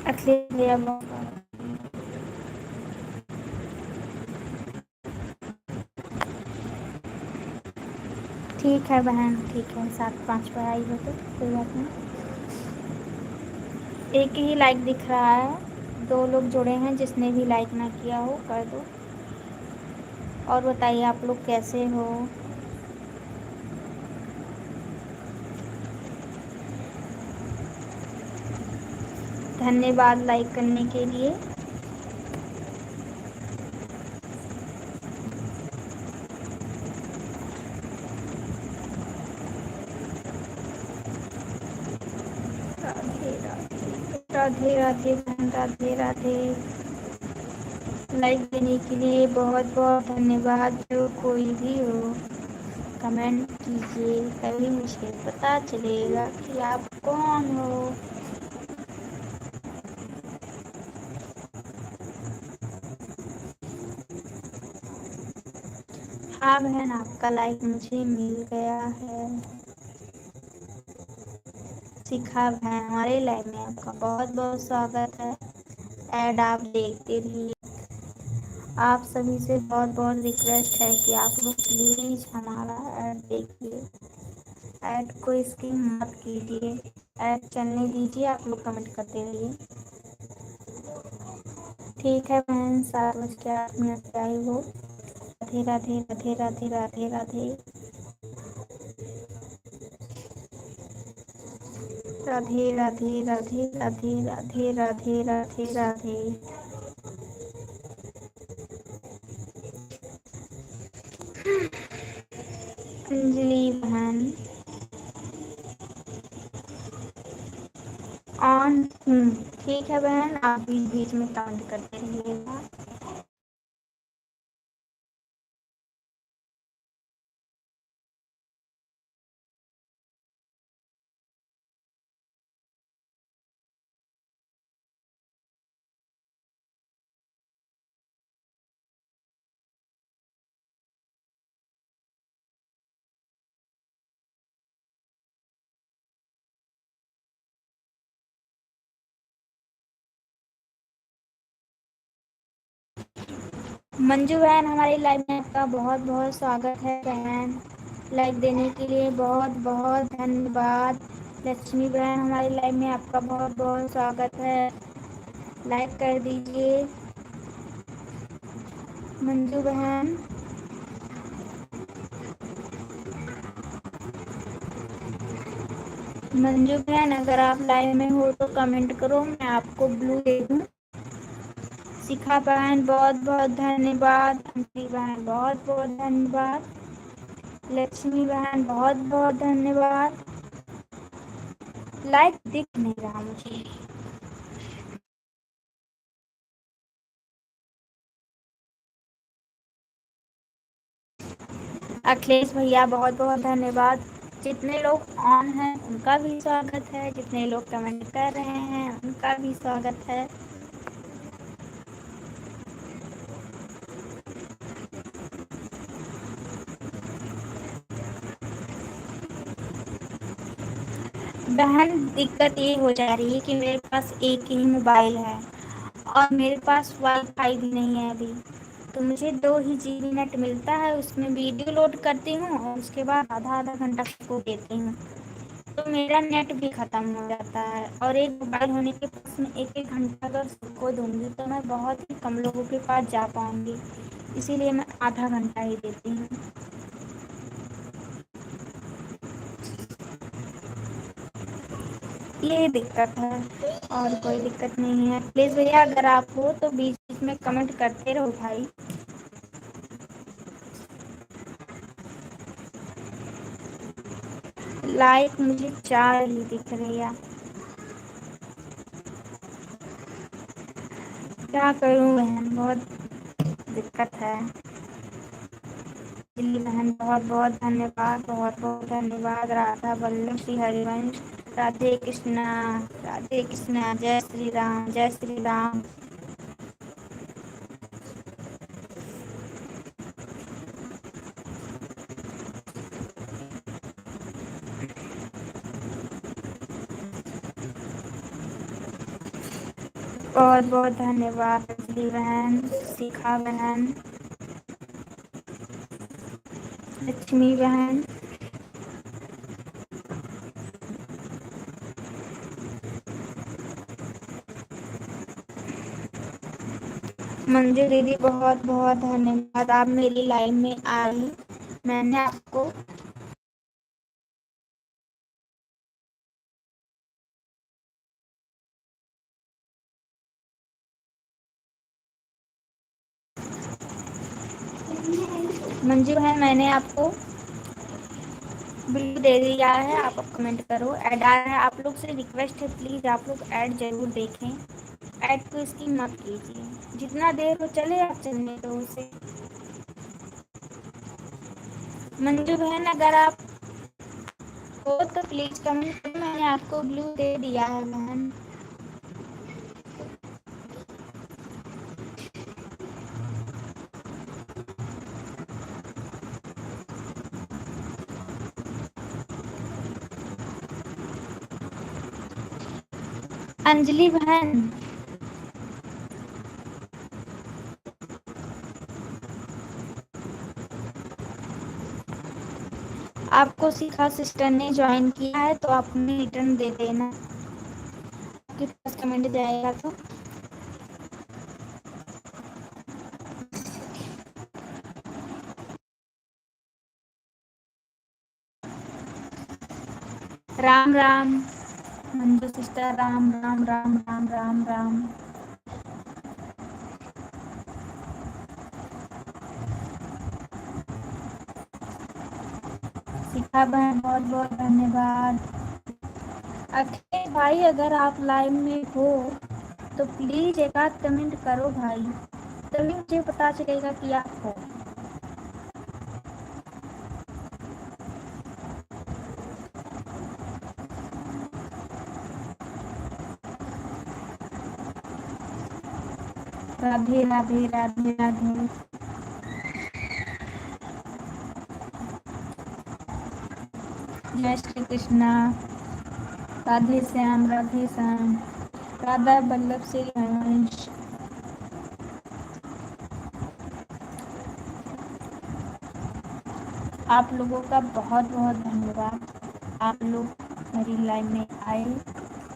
अखिलेश भैया बहुत ठीक है बहन, ठीक है, 7-5 पर आई हो तो कोई बात नहीं। एक ही लाइक दिख रहा है, 2 लोग जुड़े हैं, जिसने भी लाइक ना किया हो कर दो। और बताइए आप लोग कैसे हो? धन्यवाद लाइक करने के लिए। राधे राधे राधे राधे बहन, राधे राधे। लाइक देने के लिए बहुत बहुत धन्यवाद। जो कोई भी हो कमेंट कीजिए, तभी मुझे पता चलेगा कि आप कौन हो। हाँ बहन, आपका लाइक मुझे मिल गया है। शिखा बहन, हमारे लाइव में आपका बहुत बहुत स्वागत है। ऐड आप देखते रहिए। आप सभी से बहुत बहुत रिक्वेस्ट है कि आप लोग प्लीज हमारा ऐड देखिए। ऐड को स्किप मत कीजिए, ऐड चलने दीजिए, आप लोग कमेंट करते रहिए। ठीक है बहन, 7:08 पे आई हो। राधे राधे राधे राधे राधे राधे राधे राधे राधे राधे राधे राधे राधे राधे। अंजलि बहन ऑन हूँ। ठीक है बहन, आप बीच बीच में कमेंट करते रहिएगा। मंजू बहन, हमारी लाइव में आपका बहुत बहुत स्वागत है बहन। लाइक देने के लिए बहुत बहुत धन्यवाद। लक्ष्मी बहन, हमारी लाइव में आपका बहुत बहुत स्वागत है। लाइक कर दीजिए। मंजू बहन, मंजू बहन अगर आप लाइव में हो तो कमेंट करो, मैं आपको ब्लू दे दूँ। शिखा बहन बहुत बहुत धन्यवाद। अंजलि बहन बहुत बहुत धन्यवाद। लक्ष्मी बहन बहुत बहुत धन्यवाद। लाइक दिख नहीं रहा मुझे। अखिलेश भैया बहुत बहुत धन्यवाद। जितने लोग ऑन हैं उनका भी स्वागत है, जितने लोग कमेंट कर रहे हैं उनका भी स्वागत है। बहन दिक्कत ये हो जा रही है कि मेरे पास एक ही मोबाइल है और मेरे पास वाईफाई भी नहीं है अभी। तो मुझे 2 ही GB नेट मिलता है, उसमें वीडियो लोड करती हूँ और उसके बाद आधा आधा घंटा को देती हूँ। तो मेरा नेट भी ख़त्म हो जाता है और एक मोबाइल होने के पास में एक एक घंटा अगर सबको दूँगी तो मैं बहुत ही कम लोगों के पास जा पाऊँगी। इसीलिए मैं आधा घंटा ही देती हूँ। ये दिक्कत है और कोई दिक्कत नहीं है। प्लीज़ भैया अगर आप हो तो बीच बीच में कमेंट करते रहो भाई। लाइक मुझे 4 ही दिख रही है। क्या करूँ बहन, बहुत दिक्कत है। दिल्ली बहन बहुत बहुत धन्यवाद, बहुत बहुत धन्यवाद। राधा वल्लभ श्री हरिवंश, राधे कृष्णा, राधे कृष्णा, जय श्री राम, जय श्री राम। बहुत बहुत धन्यवाद अंजलि बहन, शिखा बहन, लक्ष्मी बहन। मंजू दीदी बहुत बहुत धन्यवाद, आप मेरी लाइव में आई। मैंने आपको मंजू बहन, मैंने आपको ब्लू दे दिया है, आप कमेंट करो। ऐड आ रहा है, आप लोग से रिक्वेस्ट है प्लीज़ आप लोग ऐड जरूर देखें। ऐड को इसकी मत कीजिए, जितना देर हो चले आप चलने दो उसे। मंजू बहन अगर आप हो तो प्लीज़ कमेंट करो, मैंने आपको ब्लू दे दिया है बहन। अंजलि बहन, आपको शिखा सिस्टर ने ज्वाइन किया है तो आप उन्हें रिटर्न दे देना, आपके पास कमेंट जाएगा तो। राम राम मंजू सिस्टर, राम राम राम राम राम राम। शिखा बहन बहुत बहुत धन्यवाद। अखिल भाई अगर आप लाइव में हो तो प्लीज एक आध कमेंट करो भाई, तभी मुझे पता चलेगा कि आप हो। राधे राधे राधे राधे। जय श्री कृष्णा। राधे श्याम राधे श्याम। राधा वल्लभ श्री हंस। आप लोगों का बहुत बहुत धन्यवाद, आप लोग मेरी लाइव में आए,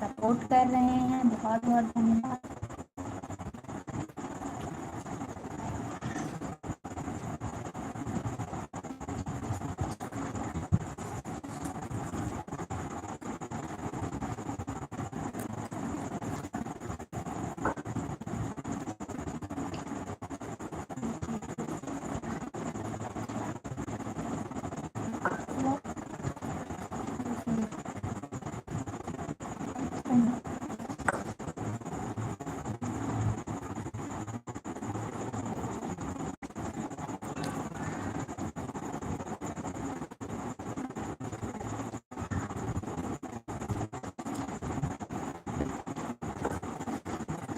सपोर्ट कर रहे हैं, बहुत बहुत धन्यवाद।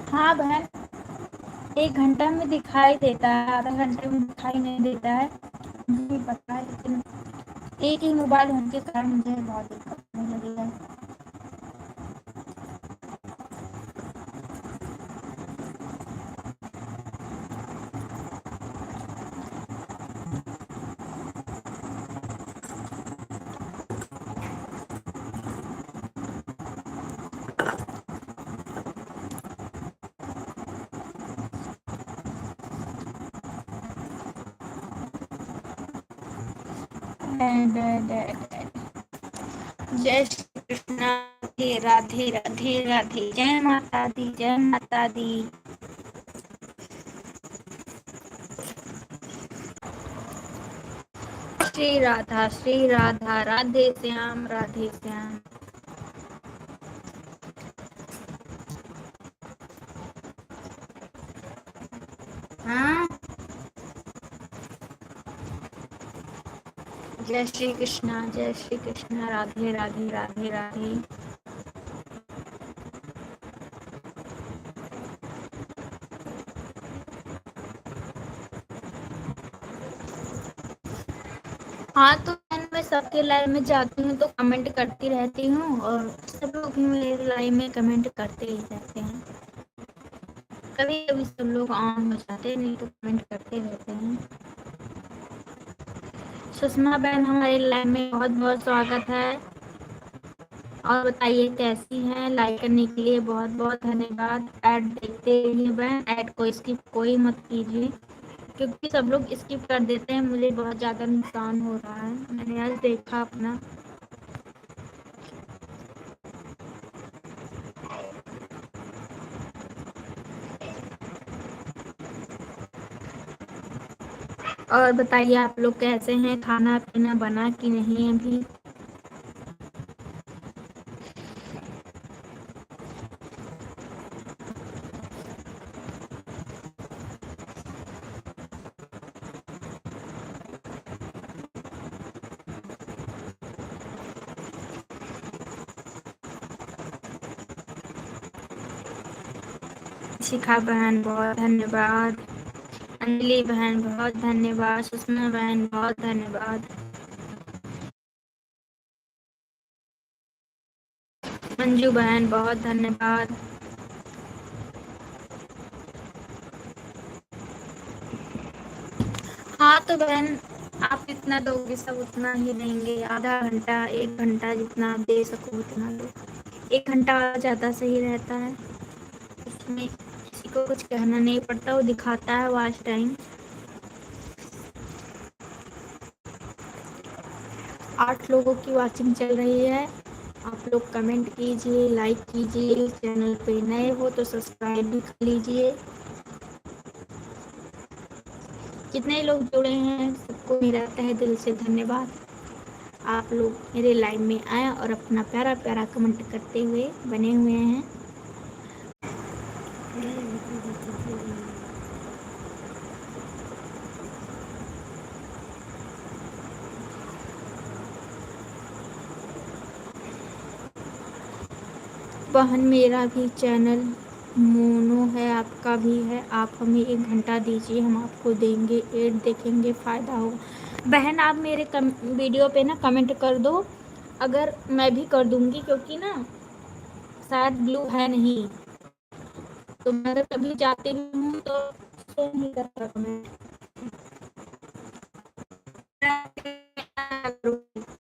हाँ बहन, 1 घंटा में दिखाई देता है, आधा घंटे में दिखाई नहीं देता है, मुझे भी पता है, लेकिन एक ही मोबाइल होने के कारण मुझे बहुत दिक्कत होने लगी है। जय श्री कृष्ण। राधे राधे राधे राधे। जय माता दी, जय माता दी। श्री राधा राधे श्याम राधे श्याम। हाँ, जय श्री कृष्णा, जय श्री कृष्णा। राधे राधे राधे राधे। हाँ तो मैं सबके लाइव में जाती हूँ तो कमेंट करती रहती हूँ, और सब लोग भी मेरे लाइव में कमेंट करते ही रहते हैं। कभी कभी सब लोग ऑन हो जाते हैं, नहीं तो कमेंट करते रहते हैं। सुषमा बहन हमारे लाइव में बहुत बहुत स्वागत है। और बताइए कैसी हैं? लाइक करने के लिए बहुत बहुत धन्यवाद। ऐड देखते रहिए बहन, ऐड को स्किप कोई मत कीजिए, क्योंकि सब लोग स्किप कर देते हैं, मुझे बहुत ज़्यादा नुकसान हो रहा है। मैंने आज देखा अपना। और बताइए आप लोग कैसे हैं? खाना पीना बना कि नहीं अभी? शिखा बहन बहुत धन्यवाद। अंजलि बहन बहुत धन्यवाद। सुषमा बहन बहुत धन्यवाद। मंजू बहन बहुत धन्यवाद। हाँ तो बहन, आप जितना दोगे सब उतना ही देंगे। आधा घंटा 1 घंटा जितना आप दे सको उतना दो। 1 घंटा ज़्यादा सही रहता है, उसमें किसी को कुछ कहना नहीं पड़ता, वो दिखाता है वॉच टाइम। 8 लोगों की वॉचिंग चल रही है। आप लोग कमेंट कीजिए, लाइक कीजिए। चैनल पे नए हो तो सब्सक्राइब भी कर लीजिए। जितने लोग जुड़े हैं सबको मेरा तहे दिल से धन्यवाद। आप लोग मेरे लाइव में आए और अपना प्यारा प्यारा कमेंट करते हुए बने हुए हैं। बहन मेरा भी चैनल मोनो है, आपका भी है। आप हमें 1 घंटा दीजिए, हम आपको देंगे, ऐड देखेंगे, फ़ायदा होगा। बहन आप मेरे वीडियो पे ना कमेंट कर दो, अगर मैं भी कर दूंगी, क्योंकि ना शायद ब्लू है नहीं, तो मैं अगर कभी जाती भी हूँ तो नहीं करता कमेंट।